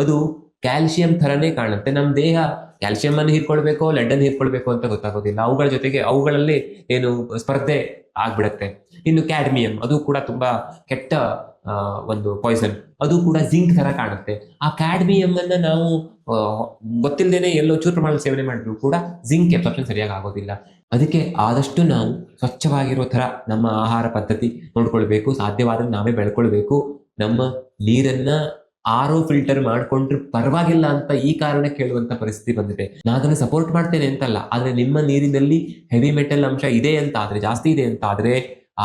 ಅದು ಕ್ಯಾಲ್ಸಿಯಂ ಥರನೇ ಕಾಣುತ್ತೆ. ನಮ್ಮ ದೇಹ ಕ್ಯಾಲ್ಸಿಯಂ ಅನ್ನು ಹೀರ್ಕೊಳ್ಬೇಕು, ಲೆಡ್ ಅನ್ನು ಹೀರ್ಕೊಳ್ಬೇಕು ಅಂತ ಗೊತ್ತಾಗೋದಿಲ್ಲ. ಅವುಗಳ ಜೊತೆಗೆ ಅವುಗಳಲ್ಲಿ ಏನು ಸ್ಪರ್ಧೆ ಆಗ್ಬಿಡತ್ತೆ. ಇನ್ನು ಕ್ಯಾಡ್ಮಿಯಂ, ಅದು ಕೂಡ ತುಂಬಾ ಕೆಟ್ಟ ಒಂದು ಪಾಯ್ಸನ್. ಅದು ಕೂಡ ಜಿಂಕ್ ತರ ಕಾಣುತ್ತೆ. ಆ ಕ್ಯಾಡ್ಮಿಯಂ ಅನ್ನ ನಾವು ಗೊತ್ತಿಲ್ಲದೇನೆ ಎಲ್ಲೋ ಚೂರು ಪ್ರಮಾಣದಲ್ಲಿ ಸೇವನೆ ಮಾಡಿದ್ರು ಕೂಡ ಜಿಂಕ್ ಅಬ್ಸಾರ್ಪ್ಷನ್ ಸರಿಯಾಗಿ ಆಗೋದಿಲ್ಲ. ಅದಕ್ಕೆ ಆದಷ್ಟು ನಾವು ಸ್ವಚ್ಛವಾಗಿರೋ ತರ ನಮ್ಮ ಆಹಾರ ಪದ್ಧತಿ ನೋಡ್ಕೊಳ್ಬೇಕು. ಸಾಧ್ಯವಾದ್ರೆ ನಾವೇ ಬೆಳ್ಕೊಳ್ಬೇಕು. ನಮ್ಮ ನೀರನ್ನ ಫಿಲ್ಟರ್ ಮಾಡ್ಕೊಂಡ್ರೆ ಪರವಾಗಿಲ್ಲ ಅಂತ ಈ ಕಾರಣಕ್ಕೆ ಹೇಳುವಂತ ಪರಿಸ್ಥಿತಿ ಬಂದಿದೆ. ನಾನು ಅದನ್ನು ಸಪೋರ್ಟ್ ಮಾಡ್ತೇನೆ ಅಂತಲ್ಲ, ಆದ್ರೆ ನಿಮ್ಮ ನೀರಿನಲ್ಲಿ ಹೆವಿ ಮೆಟಲ್ ಅಂಶ ಇದೆ ಅಂತ ಆದ್ರೆ, ಜಾಸ್ತಿ ಇದೆ ಅಂತ ಆದ್ರೆ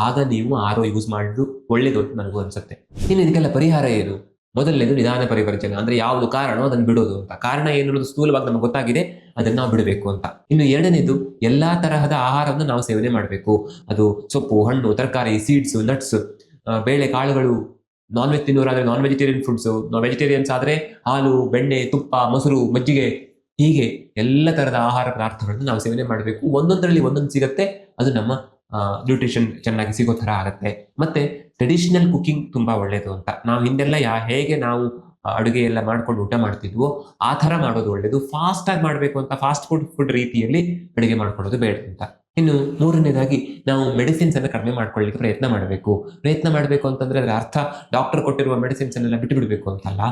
ಆಗ ನೀವು ಯೂಸ್ ಮಾಡಿದ್ದು ಒಳ್ಳೇದು ಅಂತ ನನಗೂ ಅನ್ಸುತ್ತೆ. ಇನ್ನು ಇದಕ್ಕೆಲ್ಲ ಪರಿಹಾರ ಏನು? ಮೊದಲನೇದು ನಿಧಾನ ಪರಿವರ್ತನೆ, ಅಂದ್ರೆ ಯಾವುದು ಕಾರಣ ಅದನ್ನು ಬಿಡೋದು ಅಂತ. ಕಾರಣ ಏನು ಅನ್ನೋದು ಸ್ಥೂಲವಾಗಿ ನಮಗೆ ಗೊತ್ತಾಗಿದೆ, ಅದನ್ನ ನಾವು ಬಿಡಬೇಕು ಅಂತ. ಇನ್ನು ಎರಡನೇದು ಎಲ್ಲಾ ತರಹದ ಆಹಾರವನ್ನು ನಾವು ಸೇವನೆ ಮಾಡಬೇಕು. ಅದು ಸೊಪ್ಪು, ಹಣ್ಣು, ತರಕಾರಿ, ಸೀಡ್ಸ್, ನಟ್ಸ್, ಬೇಳೆ ಕಾಳುಗಳು. ನಾನ್ ವೆಜ್ ತಿನ್ನೋರಾದ್ರೆ ನಾನ್ ವೆಜಿಟೇರಿಯನ್ ಫುಡ್ಸ್, ವೆಜಿಟೇರಿಯನ್ಸ್ ಆದ್ರೆ ಹಾಲು, ಬೆಣ್ಣೆ, ತುಪ್ಪ, ಮೊಸರು, ಮಜ್ಜಿಗೆ, ಹೀಗೆ ಎಲ್ಲ ತರಹದ ಆಹಾರ ಪದಾರ್ಥಗಳನ್ನು ನಾವು ಸೇವನೆ ಮಾಡಬೇಕು. ಒಂದೊಂದರಲ್ಲಿ ಒಂದೊಂದು ಸಿಗತ್ತೆ, ಅದು ನಮ್ಮ ನ್ಯೂಟ್ರಿಷನ್ ಚೆನ್ನಾಗಿ ಸಿಗೋ ತರ ಆಗತ್ತೆ. ಮತ್ತೆ ಟ್ರೆಡಿಷನಲ್ ಕುಕಿಂಗ್ ತುಂಬಾ ಒಳ್ಳೇದು ಅಂತ. ನಾವು ಹಿಂದೆಲ್ಲ ಹೇಗೆ ನಾವು ಅಡುಗೆ ಎಲ್ಲ ಮಾಡ್ಕೊಂಡು ಊಟ ಮಾಡ್ತಿದ್ವೋ ಆ ತರ ಮಾಡೋದು ಒಳ್ಳೇದು. ಫಾಸ್ಟ್ ಆಗಿ ಮಾಡಬೇಕು ಅಂತ ಫಾಸ್ಟ್ ಫುಡ್ ರೀತಿಯಲ್ಲಿ ಅಡುಗೆ ಮಾಡ್ಕೊಳ್ಳೋದು ಬೇಡ ಅಂತ. ಇನ್ನು ಮೂರನೇದಾಗಿ ನಾವು ಮೆಡಿಸಿನ್ಸ್ ಅನ್ನ ಕಡಿಮೆ ಮಾಡ್ಕೊಳ್ಳಿಕ್ಕೆ ಪ್ರಯತ್ನ ಮಾಡಬೇಕು ಅಂತಂದ್ರೆ ಅದರ ಅರ್ಥ ಡಾಕ್ಟರ್ ಕೊಟ್ಟಿರುವ ಮೆಡಿಸಿನ್ಸ್ ಅನ್ನೆಲ್ಲ ಬಿಟ್ಟು ಬಿಡಬೇಕು ಅಂತಲ್ಲ.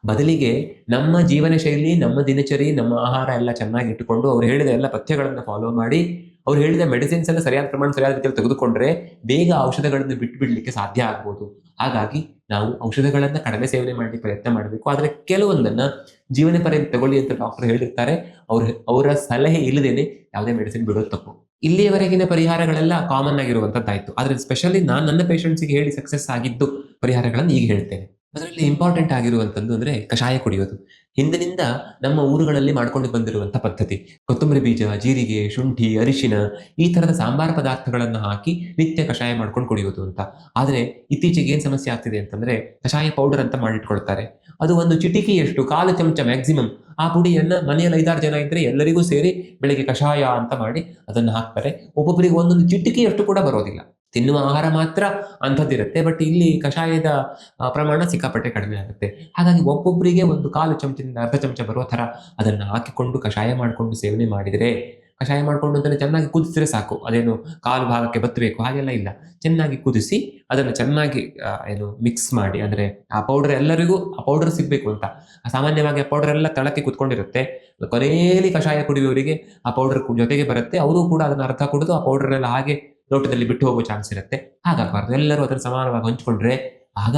ಬದಲಿಗೆ ನಮ್ಮ ಜೀವನ ಶೈಲಿ, ನಮ್ಮ ದಿನಚರಿ, ನಮ್ಮ ಆಹಾರ ಎಲ್ಲ ಚೆನ್ನಾಗಿ ಇಟ್ಟುಕೊಂಡು ಅವ್ರು ಹೇಳಿದ ಎಲ್ಲ ಪಥ್ಯಗಳನ್ನು ಫಾಲೋ ಮಾಡಿ ಅವ್ರು ಹೇಳಿದ ಮೆಡಿಸಿನ್ಸ್ ಎಲ್ಲ ಸರಿಯಾದ ಪ್ರಮಾಣ ಸರಿಯಾದ ರೀತಿಯಲ್ಲಿ ತೆಗೆದುಕೊಂಡ್ರೆ ಬೇಗ ಔಷಧಗಳನ್ನು ಬಿಟ್ಟು ಬಿಡ್ಲಿಕ್ಕೆ ಸಾಧ್ಯ ಆಗ್ಬೋದು. ಹಾಗಾಗಿ ನಾವು ಔಷಧಗಳನ್ನ ಕಡಿಮೆ ಸೇವನೆ ಮಾಡಲಿಕ್ಕೆ ಪ್ರಯತ್ನ ಮಾಡಬೇಕು. ಆದ್ರೆ ಕೆಲವೊಂದನ್ನ ಜೀವನ ಪರ್ಯಂತ ತಗೊಳ್ಳಿ ಅಂತ ಡಾಕ್ಟರ್ ಹೇಳಿರ್ತಾರೆ, ಅವರ ಸಲಹೆ ಇಲ್ಲದೇನೆ ಯಾವುದೇ ಮೆಡಿಸಿನ್ ಬಿಡೋದು ತಪ್ಪು. ಇಲ್ಲಿಯವರೆಗಿನ ಪರಿಹಾರಗಳೆಲ್ಲ ಕಾಮನ್ ಆಗಿರುವಂತದ್ದಾಯ್ತು. ಆದ್ರೆ ಸ್ಪೆಷಲಿ ನಾನು ನನ್ನ ಪೇಷಂಟ್ಸ್ಗೆ ಹೇಳಿ ಸಕ್ಸಸ್ ಆಗಿದ್ದು ಪರಿಹಾರಗಳನ್ನು ಈಗ ಹೇಳ್ತೇನೆ. ಅದರಲ್ಲಿ ಇಂಪಾರ್ಟೆಂಟ್ ಆಗಿರುವಂತದ್ದು ಅಂದ್ರೆ ಕಷಾಯ ಕುಡಿಯೋದು. ಹಿಂದಿನಿಂದ ನಮ್ಮ ಊರುಗಳಲ್ಲಿ ಮಾಡ್ಕೊಂಡು ಬಂದಿರುವಂತ ಪದ್ಧತಿ. ಕೊತ್ತಂಬರಿ ಬೀಜ, ಜೀರಿಗೆ, ಶುಂಠಿ, ಅರಿಶಿನ, ಈ ತರದ ಸಾಂಬಾರ ಪದಾರ್ಥಗಳನ್ನ ಹಾಕಿ ನಿತ್ಯ ಕಷಾಯ ಮಾಡ್ಕೊಂಡು ಕುಡಿಯೋದು ಅಂತ. ಆದ್ರೆ ಇತ್ತೀಚೆಗೆ ಏನ್ ಸಮಸ್ಯೆ ಆಗ್ತಿದೆ ಅಂತಂದ್ರೆ ಕಷಾಯ ಪೌಡರ್ ಅಂತ ಮಾಡಿಟ್ಕೊಳ್ತಾರೆ. ಅದು ಒಂದು ಚಿಟಿಕೆಯಷ್ಟು, 1/4 ಚಮಚ ಮ್ಯಾಕ್ಸಿಮಮ್ ಆ ಪುಡಿಯನ್ನ ಮನೆಯಲ್ಲಿ 5-6 ಜನ ಇದ್ರೆ ಎಲ್ಲರಿಗೂ ಸೇರಿ ಬೆಳಿಗ್ಗೆ ಕಷಾಯ ಅಂತ ಮಾಡಿ ಅದನ್ನ ಹಾಕ್ತಾರೆ. ಒಬ್ಬೊಬ್ಬರಿಗೆ ಒಂದೊಂದು ಚಿಟಿಕೆಯಷ್ಟು ಕೂಡ ಬರೋದಿಲ್ಲ. ತಿನ್ನುವ ಆಹಾರ ಮಾತ್ರ ಅಂಥದ್ದಿರುತ್ತೆ, ಬಟ್ ಇಲ್ಲಿ ಕಷಾಯದ ಪ್ರಮಾಣ ಸಿಕ್ಕಾಪಟ್ಟೆ ಕಡಿಮೆ ಆಗುತ್ತೆ. ಹಾಗಾಗಿ ಒಬ್ಬೊಬ್ಬರಿಗೆ ಒಂದು 1/4 ಚಮಚದಿಂದ ಅರ್ಧ ಚಮಚ ಬರೋ ಥರ ಅದನ್ನು ಹಾಕಿಕೊಂಡು ಕಷಾಯ ಮಾಡಿಕೊಂಡು ಸೇವನೆ ಮಾಡಿದರೆ, ಕಷಾಯ ಮಾಡಿಕೊಂಡು ಅಂತಲೇ ಚೆನ್ನಾಗಿ ಕುದಿಸಿದ್ರೆ ಸಾಕು. ಅದೇನು ಕಾಲು ಭಾಗಕ್ಕೆ ಬತ್ತಬೇಕು ಹಾಗೆಲ್ಲ ಇಲ್ಲ. ಚೆನ್ನಾಗಿ ಕುದಿಸಿ ಅದನ್ನು ಚೆನ್ನಾಗಿ ಮಿಕ್ಸ್ ಮಾಡಿ, ಅಂದರೆ ಆ ಪೌಡರ್ ಎಲ್ಲರಿಗೂ ಆ ಪೌಡರ್ ಸಿಗಬೇಕು ಅಂತ. ಸಾಮಾನ್ಯವಾಗಿ ಆ ಪೌಡರ್ ಎಲ್ಲ ತಳಕ್ಕೆ ಕುತ್ಕೊಂಡಿರುತ್ತೆ. ಕೊನೆಯಲ್ಲಿ ಕಷಾಯ ಕುಡಿಯುವವರಿಗೆ ಆ ಪೌಡರ್ ಜೊತೆಗೆ ಬರುತ್ತೆ. ಅವರು ಕೂಡ ಅದನ್ನು ಅರ್ಧ ಕುಡಿದು ಆ ಪೌಡರ್ ಎಲ್ಲ ಹಾಗೆ ಲೋಟದಲ್ಲಿ ಬಿಟ್ಟು ಹೋಗೋ ಚಾನ್ಸ್ ಇರುತ್ತೆ. ಹಾಗಾಗಬಾರ್ದು. ಎಲ್ಲರೂ ಅದನ್ನು ಸಮಾನವಾಗಿ ಹಂಚಿಕೊಂಡ್ರೆ ಆಗ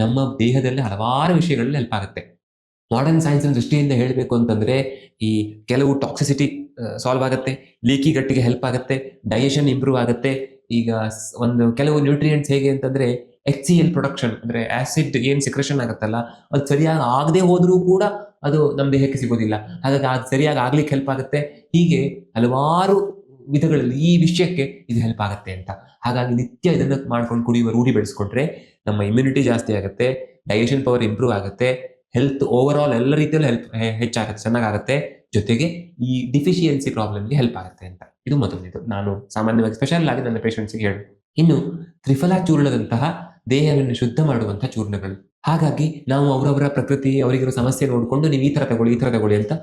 ನಮ್ಮ ದೇಹದಲ್ಲಿ ಹಲವಾರು ವಿಷಯಗಳಲ್ಲಿ ಹೆಲ್ಪ್ ಆಗುತ್ತೆ. ಮಾಡರ್ನ್ ಸೈನ್ಸ್ ದೃಷ್ಟಿಯಿಂದ ಹೇಳಬೇಕು ಅಂತಂದ್ರೆ ಈ ಕೆಲವು ಟಾಕ್ಸಿಸಿಟಿ ಸಾಲ್ವ್ ಆಗುತ್ತೆ, ಲೀಕಿ ಗಟ್ಟಿಗೆ ಹೆಲ್ಪ್ ಆಗುತ್ತೆ, ಡೈಜೆಷನ್ ಇಂಪ್ರೂವ್ ಆಗುತ್ತೆ. ಈಗ ಒಂದು ಕೆಲವು ನ್ಯೂಟ್ರಿಯೆಂಟ್ಸ್ ಹೇಗೆ ಅಂತಂದ್ರೆ HCl ಪ್ರೊಡಕ್ಷನ್, ಅಂದ್ರೆ ಆಸಿಡ್ ಏನ್ ಸಿಕ್ರೆಷನ್ ಆಗುತ್ತಲ್ಲ, ಅದು ಸರಿಯಾಗಿ ಆಗದೆ ಹೋದ್ರೂ ಕೂಡ ಅದು ನಮ್ಮ ದೇಹಕ್ಕೆ ಸಿಗೋದಿಲ್ಲ. ಹಾಗಾಗಿ ಅದು ಸರಿಯಾಗಿ ಆಗ್ಲಿಕ್ಕೆ ಹೆಲ್ಪ್ ಆಗುತ್ತೆ. ಹೀಗೆ ಹಲವಾರು ವಿಧಗಳಲ್ಲಿ ಈ ವಿಷಯಕ್ಕೆ ಇದು ಹೆಲ್ಪ್ ಆಗುತ್ತೆ ಅಂತ. ಹಾಗಾಗಿ ನಿತ್ಯ ಇದನ್ನು ಮಾಡ್ಕೊಂಡು ಕುಡಿಯುವ ರೂಢಿ ಬೆಳೆಸ್ಕೊಂಡ್ರೆ ನಮ್ಮ ಇಮ್ಯುನಿಟಿ ಜಾಸ್ತಿ ಆಗುತ್ತೆ, ಡೈಜೆಷನ್ ಪವರ್ ಇಂಪ್ರೂವ್ ಆಗುತ್ತೆ, ಹೆಲ್ತ್ ಓವರ್ ಆಲ್ ಎಲ್ಲ ರೀತಿಯಲ್ಲೂ ಹೆಚ್ಚಾಗುತ್ತೆ, ಚೆನ್ನಾಗುತ್ತೆ. ಜೊತೆಗೆ ಈ ಡಿಫಿಷಿಯನ್ಸಿ ಪ್ರಾಬ್ಲಮ್ಗೆ ಹೆಲ್ಪ್ ಆಗುತ್ತೆ ಅಂತ. ಇದು ಮೊದಲನೇದು ನಾನು ಸಾಮಾನ್ಯವಾಗಿ ಸ್ಪೆಷಲ್ ಆಗಿ ನನ್ನ ಪೇಷಂಟ್ಸ್ಗೆ ಹೇಳಿ. ಇನ್ನು ತ್ರಿಫಲಾ ಚೂರ್ಣದಂತಹ ದೇಹವನ್ನು ಶುದ್ಧ ಮಾಡುವಂತಹ ಚೂರ್ಣಗಳು. ಹಾಗಾಗಿ ನಾವು ಅವರವರ ಪ್ರಕೃತಿ, ಅವರಿಗಿರೋ ಸಮಸ್ಯೆ ನೋಡಿಕೊಂಡು ನೀವು ಈ ತರ ತಗೊಳ್ಳಿ ಅಂತ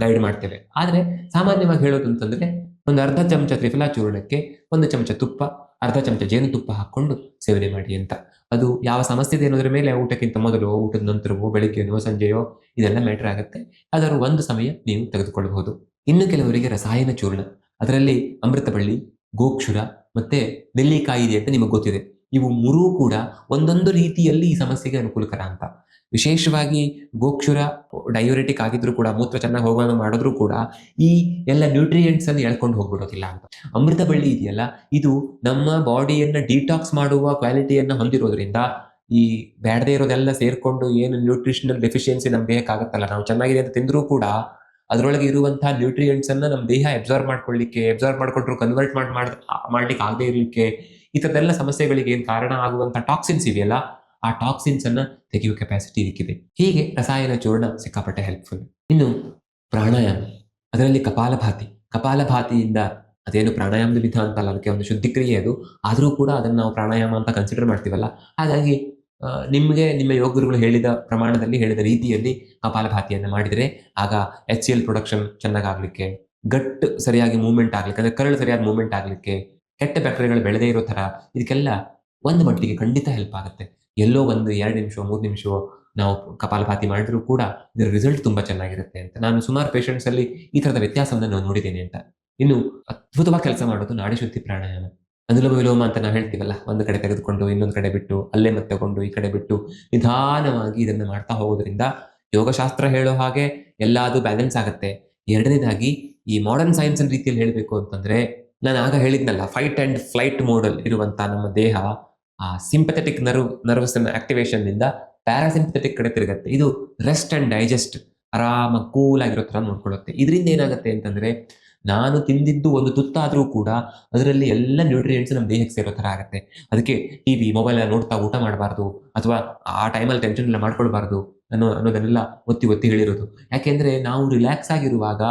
ಗೈಡ್ ಮಾಡ್ತೇವೆ. ಆದ್ರೆ ಸಾಮಾನ್ಯವಾಗಿ ಹೇಳೋದು ಅಂತಂದ್ರೆ ಒಂದು ಅರ್ಧ ಚಮಚ ತ್ರಿಫಲಾ ಚೂರ್ಣಕ್ಕೆ 1 ಚಮಚ ತುಪ್ಪ, ಅರ್ಧ ಚಮಚ ಜೇನುತುಪ್ಪ ಹಾಕೊಂಡು ಸೇವನೆ ಮಾಡಿ ಅಂತ. ಅದು ಯಾವ ಸಮಸ್ಯೆ ಇದೆ ಅನ್ನೋದ್ರ ಮೇಲೆ ಊಟಕ್ಕಿಂತ ಮೊದಲು, ಊಟದ ನಂತರವೋ, ಬೆಳಿಗ್ಗೆನೋ, ಸಂಜೆಯೋ ಇದೆಲ್ಲ ಮ್ಯಾಟರ್ ಆಗುತ್ತೆ. ಅದರ ಒಂದು ಸಮಯ ನೀವು ತೆಗೆದುಕೊಳ್ಳಬಹುದು. ಇನ್ನು ಕೆಲವರಿಗೆ ರಸಾಯನ ಚೂರ್ಣ, ಅದರಲ್ಲಿ ಅಮೃತಬಳ್ಳಿ, ಗೋಕ್ಷುರ ಮತ್ತೆ ನೆಲ್ಲಿಕಾಯಿ ಇದೆ ಅಂತ ನಿಮಗೆ ಗೊತ್ತಿದೆ. ಇವು 3 ಕೂಡ ಒಂದೊಂದು ರೀತಿಯಲ್ಲಿ ಈ ಸಮಸ್ಯೆಗೆ ಅನುಕೂಲಕರ ಅಂತ. ವಿಶೇಷವಾಗಿ ಗೋಕ್ಷುರ ಡಯೂರೆಟಿಕ್ ಆಗಿದ್ರು ಕೂಡ, ಮೂತ್ರ ಚೆನ್ನಾಗಿ ಹೋಗುವಂಗೆ ಮಾಡಿದ್ರು ಕೂಡ ಈ ಎಲ್ಲ ನ್ಯೂಟ್ರಿಯೆಂಟ್ಸ್ ಅನ್ನು ಎಳ್ಕೊಂಡು ಹೋಗ್ಬಿಡೋದಿಲ್ಲ ಅಂತ. ಅಮೃತ ಬಳ್ಳಿ ಇದೆಯಲ್ಲ, ಇದು ನಮ್ಮ ಬಾಡಿಯನ್ನ ಡಿಟಾಕ್ಸ್ ಮಾಡುವ ಕ್ವಾಲಿಟಿಯನ್ನ ಹೊಂದಿರೋದ್ರಿಂದ ಈ ಬ್ಯಾಡದೇ ಇರೋದೆಲ್ಲ ಸೇರ್ಕೊಂಡು ಏನು ನ್ಯೂಟ್ರಿಷನಲ್ ಡೆಫಿಷಿಯನ್ಸಿ ನಮ್ಮ ದೇಹಕ್ಕೆ ಆಗುತ್ತಲ್ಲ, ನಾವು ಚೆನ್ನಾಗಿದೆ ಅಂತ ತಿಂದರೂ ಕೂಡ ಅದರೊಳಗೆ ಇರುವಂತಹ ನ್ಯೂಟ್ರಿಯೆಂಟ್ಸ್ ಅನ್ನ ನಮ್ಮ ದೇಹ ಅಬ್ಸಾರ್ಬ್ ಮಾಡ್ಕೊಂಡ್ರು ಕನ್ವರ್ಟ್ ಮಾಡ್ಲಿಕ್ಕೆ ಆಗದೆ ಇರಲಿಕ್ಕೆ, ಈ ಥರದೆಲ್ಲ ಸಮಸ್ಯೆಗಳಿಗೆ ಏನು ಕಾರಣ ಆಗುವಂತಹ ಟಾಕ್ಸಿನ್ಸ್ ಇದೆಯಲ್ಲ, ಆ ಟಾಕ್ಸಿನ್ಸ್ ಅನ್ನ ತೆಗೆಯುವ ಕೆಪಾಸಿಟಿ ಇದಕ್ಕಿದೆ. ಹೀಗೆ ರಸಾಯನ ಚೂರ್ಣ ಸಿಕ್ಕಾಪಟ್ಟೆ ಹೆಲ್ಪ್ಫುಲ್. ಇನ್ನು ಪ್ರಾಣಾಯಾಮ, ಅದರಲ್ಲಿ ಕಪಾಲಭಾತಿಯಿಂದ, ಅದೇನು ಪ್ರಾಣಾಯಾಮದ ವಿಧ ಅಂತಲ್ಲ, ಅದಕ್ಕೆ ಒಂದು ಶುದ್ಧಿಕ್ರಿಯೆ ಅದು, ಆದರೂ ಕೂಡ ಅದನ್ನು ನಾವು ಪ್ರಾಣಾಯಾಮ ಅಂತ ಕನ್ಸಿಡರ್ ಮಾಡ್ತೀವಲ್ಲ. ಹಾಗಾಗಿ ನಿಮಗೆ ನಿಮ್ಮ ಯೋಗ ಗುರುಗಳು ಹೇಳಿದ ಪ್ರಮಾಣದಲ್ಲಿ, ಹೇಳಿದ ರೀತಿಯಲ್ಲಿ ಕಪಾಲಭಾತಿಯನ್ನು ಮಾಡಿದರೆ ಆಗ HCl ಪ್ರೊಡಕ್ಷನ್ ಚೆನ್ನಾಗಾಗಲಿಕ್ಕೆ, ಗಟ್ ಸರಿಯಾಗಿ ಮೂವ್ಮೆಂಟ್ ಆಗ್ಲಿಕ್ಕೆ, ಅಂದರೆ ಕರಳು ಸರಿಯಾಗಿ ಮೂವ್ಮೆಂಟ್ ಆಗಲಿಕ್ಕೆ, ಕೆಟ್ಟ ಬ್ಯಾಕ್ಟೀರಿಯಾಗಳು ಬೆಳೆದೇ ಇರೋ ಥರ ಇದಕ್ಕೆಲ್ಲ ಒಂದು ಮಟ್ಟಿಗೆ ಖಂಡಿತ ಹೆಲ್ಪ್ ಆಗುತ್ತೆ. ಎಲ್ಲೋ ಒಂದು 2 ನಿಮಿಷ 3 ನಿಮಿಷ ನಾವು ಕಪಾಲಭಾತಿ ಮಾಡಿದ್ರೂ ಕೂಡ ಇದರ ರಿಸಲ್ಟ್ ತುಂಬಾ ಚೆನ್ನಾಗಿರುತ್ತೆ ಅಂತ. ನಾನು ಸುಮಾರು ಪೇಷಂಟ್ಸ್ ಅಲ್ಲಿ ಈ ಥರದ ವ್ಯತ್ಯಾಸವನ್ನು ನಾನು ನೋಡಿದ್ದೇನೆ ಅಂತ. ಇನ್ನು ಅದ್ಭುತವಾಗಿ ಕೆಲಸ ಮಾಡೋದು ನಾಡಿ ಶುದ್ಧಿ ಪ್ರಾಣಾಯಾಮ. ಅನುಲೋಮ ವಿಲೋಮ ಅಂತ ನಾವು ಹೇಳ್ತೀವಲ್ಲ, ಒಂದು ಕಡೆ ತೆಗೆದುಕೊಂಡು ಇನ್ನೊಂದು ಕಡೆ ಬಿಟ್ಟು, ಅಲ್ಲೇ ಮತ್ತೆ ತಗೊಂಡು ಈ ಕಡೆ ಬಿಟ್ಟು, ನಿಧಾನವಾಗಿ ಇದನ್ನು ಮಾಡ್ತಾ ಹೋಗೋದ್ರಿಂದ ಯೋಗಶಾಸ್ತ್ರ ಹೇಳೋ ಹಾಗೆ ಎಲ್ಲಾದು ಬ್ಯಾಲೆನ್ಸ್ ಆಗುತ್ತೆ. ಎರಡನೇದಾಗಿ ಈ ಮಾಡರ್ನ್ ಸೈನ್ಸ್ ರೀತಿಯಲ್ಲಿ ಹೇಳಬೇಕು ಅಂತಂದ್ರೆ, ನಾನು ಆಗ ಹೇಳಿದ್ನಲ್ಲ, ಫೈಟ್ ಅಂಡ್ ಫ್ಲೈಟ್ ಮೋಡಲ್ ಇರುವಂತಹ ನಮ್ಮ ದೇಹ ಆ ಸಿಂಪಥೆಟಿಕ್ ನರ್ವ್ಸ್ ಆಕ್ಟಿವೇಶನ್ ನಿಂದ ಪ್ಯಾರಾಸಿಂಪಥೆಟಿಕ್ ಕಡೆ ತಿರುಗುತ್ತೆ. ಇದು ರೆಸ್ಟ್ ಅಂಡ್ ಡೈಜೆಸ್ಟ್ ಆರಾಮಾಗಿ ಕೂಲ್ ಆಗಿರೋ ಥರ ನೋಡ್ಕೊಳ್ಳುತ್ತೆ. ಇದರಿಂದ ಏನಾಗುತ್ತೆ ಅಂತಂದ್ರೆ ನಾನು ತಿಂದಿದ್ದು ಒಂದು ತುತ್ತಾದರೂ ಕೂಡ ಅದರಲ್ಲಿ ಎಲ್ಲ ನ್ಯೂಟ್ರಿಯೆಂಟ್ಸ್ ನಮ್ಮ ದೇಹಕ್ಕೆ ಸೇರೋ ಥರ ಆಗುತ್ತೆ. ಅದಕ್ಕೆ ಟಿವಿ ಮೊಬೈಲ್ ನೋಡ್ತಾ ಊಟ ಮಾಡಬಾರ್ದು ಅಥವಾ ಆ ಟೈಮಲ್ಲಿ ಟೆನ್ಷನ್ ಎಲ್ಲ ಮಾಡ್ಕೊಳ್ಬಾರ್ದು ಅನ್ನೋದನ್ನೆಲ್ಲ ಒತ್ತಿ ಒತ್ತಿ ಹೇಳಿರೋದು. ಯಾಕೆಂದ್ರೆ ನಾವು ರಿಲ್ಯಾಕ್ಸ್ ಆಗಿರುವಾಗ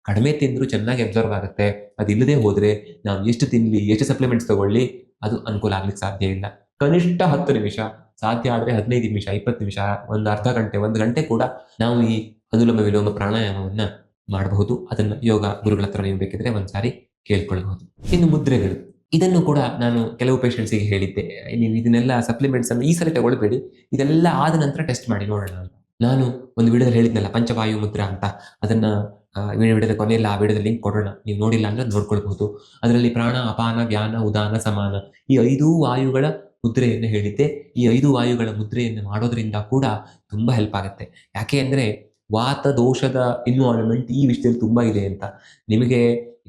ಕಡಿಮೆ ತಿಂದರೂ ಚೆನ್ನಾಗಿ ಅಬ್ಸರ್ವ್ ಆಗುತ್ತೆ. ಅದಿಲ್ಲದೆ ಹೋದ್ರೆ ನಾವು ಎಷ್ಟು ತಿನ್ಲಿ, ಎಷ್ಟು ಸಪ್ಲಿಮೆಂಟ್ಸ್ ತಗೊಳ್ಳಿ, ಅದು ಅನುಕೂಲ ಆಗ್ಲಿಕ್ಕೆ ಸಾಧ್ಯ ಇಲ್ಲ. ಕನಿಷ್ಠ 10 ನಿಮಿಷ, ಸಾಧ್ಯ ಆದರೆ 15 ನಿಮಿಷ, 20 ನಿಮಿಷ, ಒಂದು ಅರ್ಧ ಗಂಟೆ, 1 ಗಂಟೆ ಕೂಡ ನಾವು ಈ ಅನುಲೋಮ ವಿಲೋಮ ಪ್ರಾಣಾಯಾಮವನ್ನ ಮಾಡಬಹುದು. ಅದನ್ನ ಯೋಗ ಗುರುಗಳ ಹತ್ರ ನೀವು ಬೇಕಿದ್ರೆ ಒಂದ್ಸಾರಿ ಕೇಳ್ಕೊಳ್ಬಹುದು. ಇನ್ನು ಮುದ್ರೆಗಳು, ಇದನ್ನು ಕೂಡ ನಾನು ಕೆಲವು ಪೇಷಂಟ್ಸಿಗೆ ಹೇಳಿದ್ದೆ, ನೀವು ಇದನ್ನೆಲ್ಲ ಸಪ್ಲಿಮೆಂಟ್ಸ್ ಅನ್ನು ಈ ಸಲ ತಗೊಳ್ಬೇಡಿ, ಇದೆಲ್ಲ ಆದ ನಂತರ ಟೆಸ್ಟ್ ಮಾಡಿ ನೋಡೋಣ ಅಂತ. ನಾನು ಒಂದು ವಿಡಿಯೋದಲ್ಲಿ ಹೇಳಿದ್ನಲ್ಲ ಪಂಚವಾಯು ಮುದ್ರಾ ಅಂತ, ಅದನ್ನ ವಿಡಿಯೋದ ಕೊನೆಯಲ್ಲಿ ಆ ವಿಡಿಯೋದ ಲಿಂಕ್ ಕೊಡೋಣ, ನೀವು ನೋಡಿಲ್ಲ ಅಂದ್ರೆ ನೋಡ್ಕೊಳ್ಬಹುದು. ಅದರಲ್ಲಿ ಪ್ರಾಣ, ಅಪಾನ, ವ್ಯಾನ, ಉದಾನ, ಸಮಾನ ಈ 5 ವಾಯುಗಳ ಮುದ್ರೆಯನ್ನು ಹೇಳಿದ್ದೆ. ಈ 5 ವಾಯುಗಳ ಮುದ್ರೆಯನ್ನು ಮಾಡೋದ್ರಿಂದ ಕೂಡ ತುಂಬಾ ಹೆಲ್ಪ್ ಆಗುತ್ತೆ. ಯಾಕೆ ಅಂದ್ರೆ ವಾತ ದೋಷದ ಇನ್ವಾಲ್ವ್ಮೆಂಟ್ ಈ ವಿಷಯದಲ್ಲಿ ತುಂಬಾ ಇದೆ ಅಂತ. ನಿಮಗೆ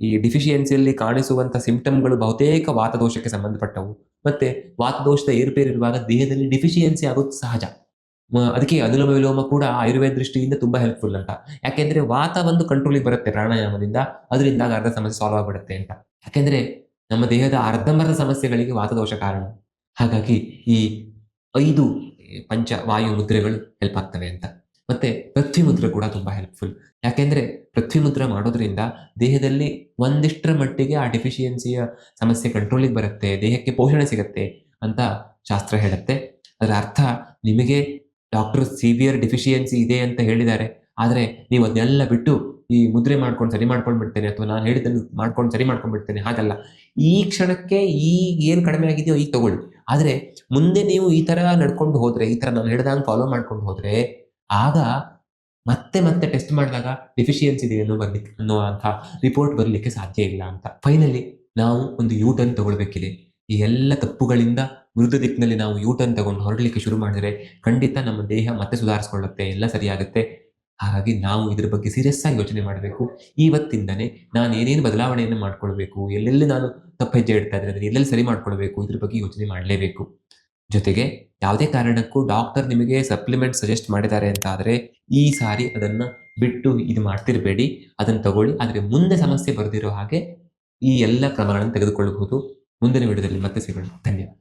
ಈ ಡಿಫಿಷಿಯನ್ಸಿಯಲ್ಲಿ ಕಾಣಿಸುವಂತ ಸಿಂಪ್ಟಮ್ಗಳು ಬಹುತೇಕ ವಾತದೋಷಕ್ಕೆ ಸಂಬಂಧಪಟ್ಟವು. ಮತ್ತೆ ವಾತದೋಷದ ಏರುಪೇರಿರುವಾಗ ದೇಹದಲ್ಲಿ ಡಿಫಿಷಿಯನ್ಸಿ ಆಗೋದು ಸಹಜ. ಅದಕ್ಕೆ ಅನುಲೋಮ ವಿಲೋಮ ಕೂಡ ಆಯುರ್ವೇದ ದೃಷ್ಟಿಯಿಂದ ತುಂಬಾ ಹೆಲ್ಪ್ಫುಲ್ ಅಂತ. ಯಾಕೆಂದ್ರೆ ವಾತ ಒಂದು ಕಂಟ್ರೋಲಿಗೆ ಬರುತ್ತೆ ಪ್ರಾಣಾಯಾಮದಿಂದ, ಅದರಿಂದ ಅರ್ಧ ಸಮಸ್ಯೆ ಸಾಲ್ವ್ ಆಗ್ಬಿಡುತ್ತೆ ಅಂತ. ಯಾಕೆಂದ್ರೆ ನಮ್ಮ ದೇಹದ ಅರ್ಧಂಬರ್ಧ ಸಮಸ್ಯೆಗಳಿಗೆ ವಾತದೋಷ ಕಾರಣ. ಹಾಗಾಗಿ ಈ 5 ಪಂಚ ವಾಯು ಮುದ್ರೆಗಳು ಹೆಲ್ಪ್ ಆಗ್ತವೆ ಅಂತ. ಮತ್ತೆ ಪೃಥ್ವಿ ಮುದ್ರೆ ಕೂಡ ತುಂಬಾ ಹೆಲ್ಪ್ಫುಲ್. ಯಾಕೆಂದ್ರೆ ಪೃಥ್ವಿ ಮುದ್ರೆ ಮಾಡೋದ್ರಿಂದ ದೇಹದಲ್ಲಿ ಒಂದಿಷ್ಟರ ಮಟ್ಟಿಗೆ ಆ ಡಿಫಿಷಿಯನ್ಸಿಯ ಸಮಸ್ಯೆ ಕಂಟ್ರೋಲಿಗೆ ಬರುತ್ತೆ, ದೇಹಕ್ಕೆ ಪೋಷಣೆ ಸಿಗತ್ತೆ ಅಂತ ಶಾಸ್ತ್ರ ಹೇಳುತ್ತೆ. ಅದರ ಅರ್ಥ ನಿಮಗೆ ಡಾಕ್ಟರ್ ಸಿವಿಯರ್ ಡಿಫಿಷಿಯನ್ಸಿ ಇದೆ ಅಂತ ಹೇಳಿದ್ದಾರೆ, ಆದರೆ ನೀವು ಅದನ್ನೆಲ್ಲ ಬಿಟ್ಟು ಈ ಮುದ್ರೆ ಮಾಡ್ಕೊಂಡು ಸರಿ ಮಾಡ್ಕೊಂಡ್ಬಿಡ್ತೇನೆ ಅಥವಾ ನಾನು ಹೇಳಿದ್ದನ್ನು ಮಾಡ್ಕೊಂಡು ಸರಿ ಮಾಡ್ಕೊಂಡ್ಬಿಡ್ತೇನೆ, ಹಾಗಲ್ಲ. ಈ ಕ್ಷಣಕ್ಕೆ ಈಗ ಏನು ಕಡಿಮೆ ಆಗಿದೆಯೋ ಈಗ ತಗೊಳ್ಳಿ. ಆದರೆ ಮುಂದೆ ನೀವು ಈ ತರ ನಡ್ಕೊಂಡು ಹೋದ್ರೆ, ಈ ತರ ನಾನು ಹೇಳಿದಂಗೆ ಫಾಲೋ ಮಾಡ್ಕೊಂಡು ಹೋದ್ರೆ, ಆಗ ಮತ್ತೆ ಮತ್ತೆ ಟೆಸ್ಟ್ ಮಾಡಿದಾಗ ಡಿಫಿಷಿಯನ್ಸಿ ಇದೆ ಅನ್ನುವಂಥ ರಿಪೋರ್ಟ್ ಬರಲಿಕ್ಕೆ ಸಾಧ್ಯ ಇಲ್ಲ ಅಂತ. ಫೈನಲಿ ನಾವು ಒಂದು ಯೂ ಟರ್ನ್ ತಗೊಳ್ಬೇಕಿದೆ. ಈ ಎಲ್ಲ ತಪ್ಪುಗಳಿಂದ ವಿರುದ್ಧ ದಿಕ್ಕಿನಲ್ಲಿ ನಾವು ಯೂ ಟರ್ನ್ ತಗೊಂಡು ಹೊರಡಲಿಕ್ಕೆ ಶುರು ಮಾಡಿದ್ರೆ ಖಂಡಿತ ನಮ್ಮ ದೇಹ ಮತ್ತೆ ಸುಧಾರಿಸ್ಕೊಳ್ಳುತ್ತೆ, ಎಲ್ಲ ಸರಿಯಾಗುತ್ತೆ. ಹಾಗಾಗಿ ನಾವು ಇದ್ರ ಬಗ್ಗೆ ಸೀರಿಯಸ್ ಆಗಿ ಯೋಚನೆ ಮಾಡಬೇಕು. ಇವತ್ತಿಂದನೇ ನಾನು ಏನೇನು ಬದಲಾವಣೆಯನ್ನು ಮಾಡ್ಕೊಳ್ಬೇಕು, ಎಲ್ಲೆಲ್ಲಿ ನಾನು ತಪ್ಪು ಹೆಜ್ಜೆ ಇಡ್ತಾ ಇದ್ರೆ ಅದನ್ನು ಎಲ್ಲೆಲ್ಲಿ ಸರಿ ಮಾಡ್ಕೊಳ್ಬೇಕು, ಇದ್ರ ಬಗ್ಗೆ ಯೋಚನೆ ಮಾಡಲೇಬೇಕು. ಜೊತೆಗೆ ಯಾವುದೇ ಕಾರಣಕ್ಕೂ ಡಾಕ್ಟರ್ ನಿಮಗೆ ಸಪ್ಲಿಮೆಂಟ್ ಸಜೆಸ್ಟ್ ಮಾಡಿದ್ದಾರೆ ಅಂತ ಆದರೆ ಈ ಸಾರಿ ಅದನ್ನ ಬಿಟ್ಟು ಇದು ಮಾಡ್ತಿರ್ಬೇಡಿ, ಅದನ್ನ ತಗೊಳ್ಳಿ. ಆದರೆ ಮುಂದೆ ಸಮಸ್ಯೆ ಬರೆದಿರೋ ಹಾಗೆ ಈ ಎಲ್ಲ ಕ್ರಮಗಳನ್ನು ತೆಗೆದುಕೊಳ್ಳಬಹುದು. ಮುಂದಿನ ವಿಡಿಯೋದಲ್ಲಿ ಮತ್ತೆ ಸಿಗೋಣ. ಧನ್ಯವಾದ.